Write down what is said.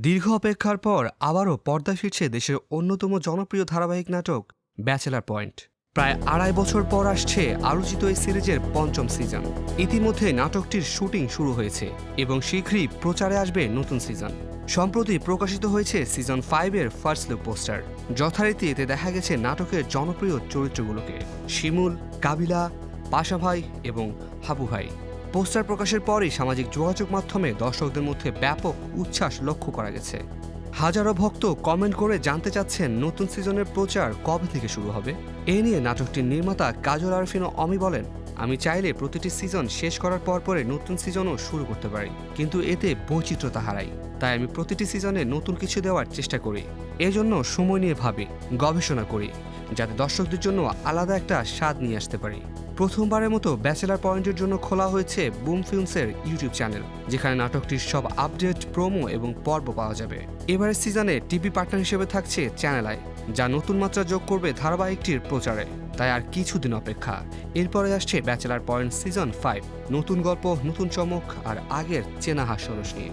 দীর্ঘ অপেক্ষার পর আবারও পর্দা ফিরছে দেশের অন্যতম জনপ্রিয় ধারাবাহিক নাটক ব্যাচেলার পয়েন্ট। প্রায় 2.5 বছর পর আসছে আলোচিত এই সিরিজের 5ম সিজন। ইতিমধ্যে নাটকটির শুটিং শুরু হয়েছে এবং শীঘ্রই প্রচারে আসবে নতুন সিজন। সম্প্রতি প্রকাশিত হয়েছে সিজন 5-এর ফার্স্ট লুক পোস্টার। যথারীতি এতে দেখা গেছে নাটকের জনপ্রিয় চরিত্রগুলোকে, শিমুল, কাবিলা, পাশা ভাই এবং হাবু ভাই। পোস্টার প্রকাশের পরই সামাজিক যোগাযোগ মাধ্যমে দর্শকদের মধ্যে ব্যাপক উচ্ছ্বাস লক্ষ্য করা গেছে। হাজারো ভক্ত কমেন্ট করে জানতে চাচ্ছেন নতুন সিজনের প্রচার কবে থেকে শুরু হবে। এ নিয়ে নাটকটির নির্মাতা কাজল আরফিন অমি বলেন, আমি চাইলে প্রতিটি সিজন শেষ করার পরে নতুন সিজনও শুরু করতে পারি, কিন্তু এতে বৈচিত্র্যতা হারাই। তাই আমি প্রতিটি সিজনে নতুন কিছু দেওয়ার চেষ্টা করি। এজন্য সময় নিয়ে ভাবি, গবেষণা করি, যাতে দর্শকদের জন্য আলাদা একটা স্বাদ নিয়ে আসতে পারি। প্রথমবারের মতো ব্যাচেলার পয়েন্টের জন্য খোলা হয়েছে বুম ফিল্মসের ইউটিউব চ্যানেল, যেখানে নাটকটির সব আপডেট, প্রোমো এবং পর্ব পাওয়া যাবে। এবারের সিজনে টিভি পার্টনার হিসেবে থাকছে চ্যানেল আই, যা নতুন মাত্রা যোগ করবে ধারাবাহিকটির প্রচারে। তাই আর কিছুদিন অপেক্ষা, এরপরে আসছে ব্যাচেলার পয়েন্ট সিজন 5। নতুন গল্প, নতুন চমক আর আগের চেনা হাস্যরস নিয়ে।